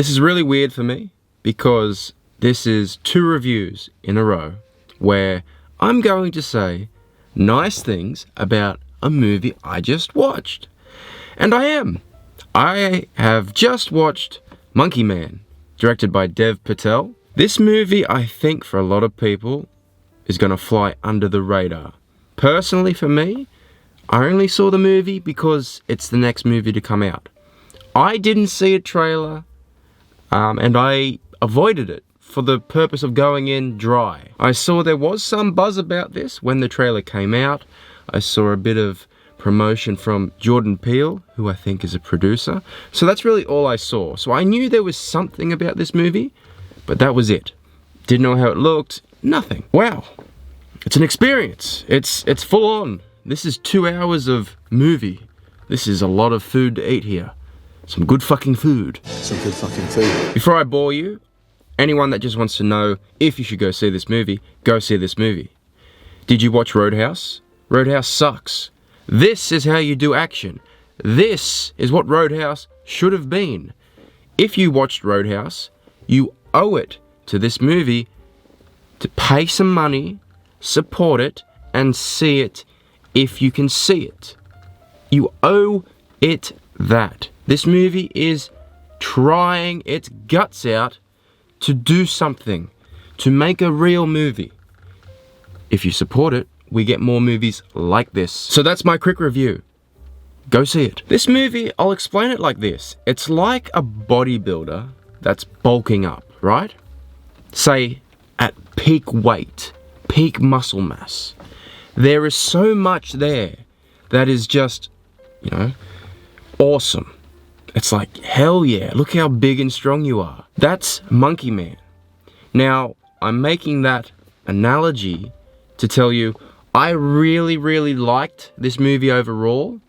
This is really weird for me because this is 2 reviews in a row where I'm going to say nice things about a movie I just watched. And I am. I have just watched Monkey Man, directed by Dev Patel. This movie, I think for a lot of people, is going to fly under the radar. Personally for me, I only saw the movie because it's the next movie to come out. I didn't see a trailer, and I avoided it for the purpose of going in dry. I saw there was some buzz about this when the trailer came out. I saw a bit of promotion from Jordan Peele, who I think is a producer. So that's really all I saw. So I knew there was something about this movie, but that was it. Didn't know how it looked, nothing. Wow, it's an experience. It's full on. This is 2 hours of movie. This is a lot of food to eat here. Some good fucking food. Some good fucking food. Before I bore you, anyone that just wants to know if you should go see this movie, go see this movie. Did you watch Roadhouse? Roadhouse sucks. This is how you do action. This is what Roadhouse should have been. If you watched Roadhouse, you owe it to this movie to pay some money, support it, and see it if you can see it. You owe it that. This movie is trying its guts out to do something, to make a real movie. If you support it, we get more movies like this. So that's my quick review. Go see it. This movie, I'll explain it like this. It's like a bodybuilder that's bulking up, right? Say, at peak weight, peak muscle mass. There is so much there that is just, awesome. It's like, hell yeah, look how big and strong you are. That's Monkey Man. Now, I'm making that analogy to tell you, I really, really liked this movie overall.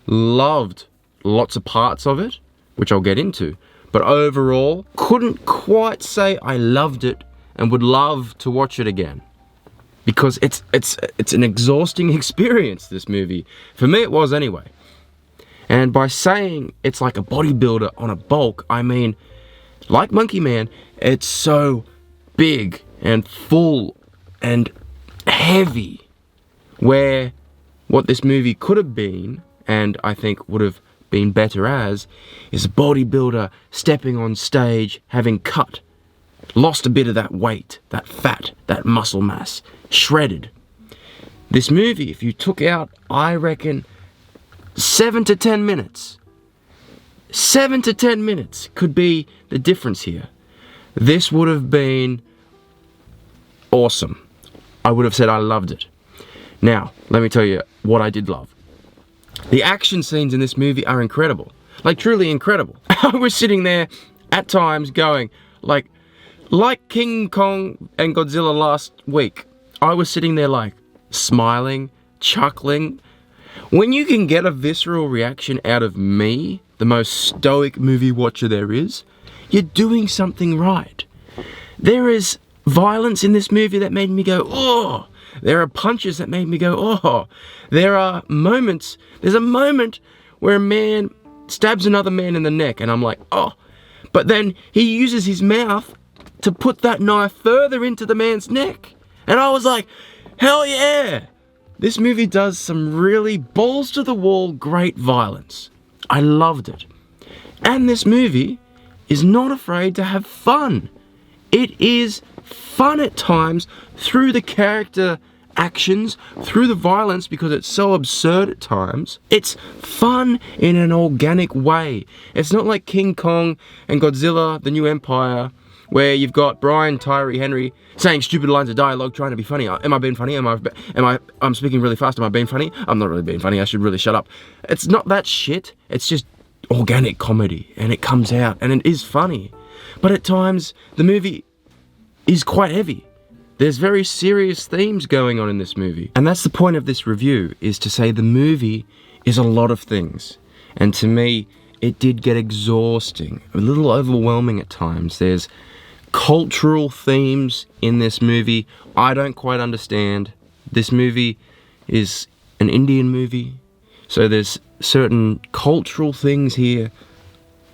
Loved lots of parts of it, which I'll get into. But overall, couldn't quite say I loved it and would love to watch it again. Because it's an exhausting experience, this movie. For me, it was anyway. And by saying it's like a bodybuilder on a bulk, I mean, like Monkey Man, it's so big and full and heavy. Where what this movie could have been, and I think would have been better as, is a bodybuilder stepping on stage, having lost a bit of that weight, that fat, that muscle mass, shredded. This movie, if you took out, I reckon, 7 to 10 minutes. 7 to 10 minutes could be the difference here. This would have been awesome. I would have said I loved it. Now, let me tell you what I did love. The action scenes in this movie are incredible. Like, truly incredible. I was sitting there at times going, like King Kong and Godzilla last week. I was sitting there like, smiling, chuckling. When you can get a visceral reaction out of me, the most stoic movie watcher there is, you're doing something right. There is violence in this movie that made me go, oh! There are punches that made me go, oh! There are moments, there's a moment where a man stabs another man in the neck, and I'm like, oh! But then he uses his mouth to put that knife further into the man's neck. And I was like, hell yeah! This movie does some really balls to the wall great violence. I loved it. And this movie is not afraid to have fun. It is fun at times through the character actions, through the violence, because it's so absurd at times. It's fun in an organic way. It's not like King Kong and Godzilla, The New Empire, where you've got Brian Tyree Henry saying stupid lines of dialogue, trying to be funny. Am I being funny? I'm speaking really fast. Am I being funny? I'm not really being funny. I should really shut up. It's not that shit. It's just organic comedy, and it comes out, and it is funny. But at times, the movie is quite heavy. There's very serious themes going on in this movie. And that's the point of this review, is to say the movie is a lot of things. And to me, it did get exhausting, a little overwhelming at times. There's cultural themes in this movie I don't quite understand. This movie is an Indian movie, so there's certain cultural things here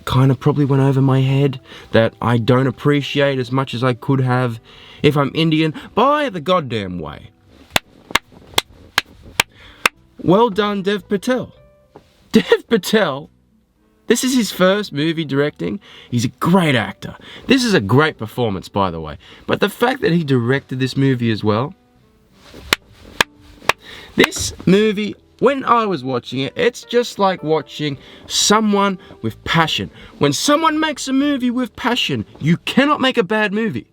kind of probably went over my head, that I don't appreciate as much as I could have if I'm Indian, by the goddamn way. Well done, Dev Patel. Dev Patel, this is his first movie directing. He's a great actor. This is a great performance, by the way. But the fact that he directed this movie as well, this movie, when I was watching it, it's just like watching someone with passion. When someone makes a movie with passion, you cannot make a bad movie.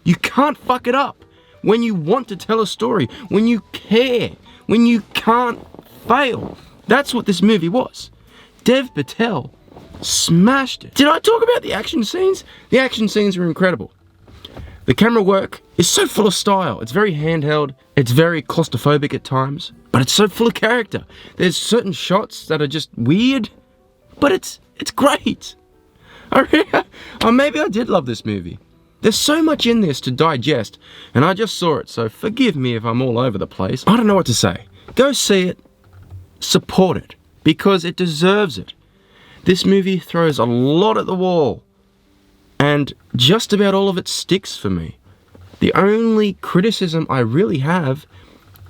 You can't fuck it up. When you want to tell a story, when you care, when you can't fail. That's what this movie was. Dev Patel smashed it. Did I talk about the action scenes? The action scenes were incredible. The camera work is so full of style. It's very handheld. It's very claustrophobic at times, but it's so full of character. There's certain shots that are just weird, but it's great. Or maybe I did love this movie. There's so much in this to digest, and I just saw it, so forgive me if I'm all over the place. I don't know what to say. Go see it. Support it, because it deserves it. This movie throws a lot at the wall, and just about all of it sticks for me. The only criticism I really have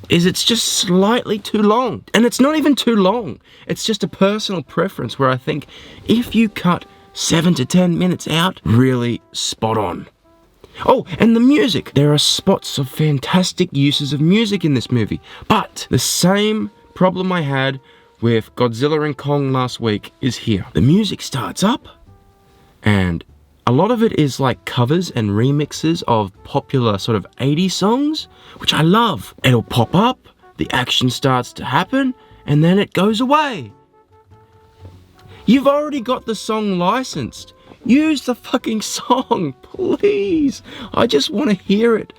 is it's just slightly too long. And it's not even too long. It's just a personal preference where I think if you cut 7 to 10 minutes out, really spot on. Oh, and the music. There are spots of fantastic uses of music in this movie. But the same problem I had with Godzilla and Kong last week is here. The music starts up, and a lot of it is like covers and remixes of popular sort of 80s songs, which I love. It'll pop up, the action starts to happen, and then it goes away. You've already got the song licensed. Use the fucking song, please. I just want to hear it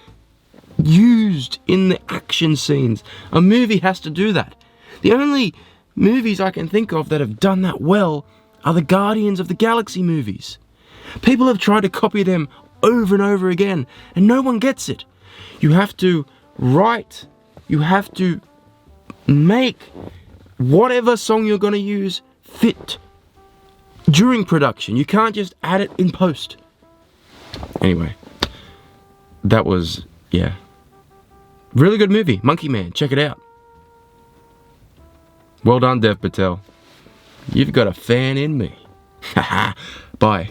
used in the action scenes. A movie has to do that. The only movies I can think of that have done that well are the Guardians of the Galaxy movies. People have tried to copy them over and over again, and no one gets it. You have to write, you have to make whatever song you're going to use fit during production. You can't just add it in post. Anyway, that was, yeah. Really good movie, Monkey Man. Check it out. Well done, Dev Patel. You've got a fan in me. Haha. Bye.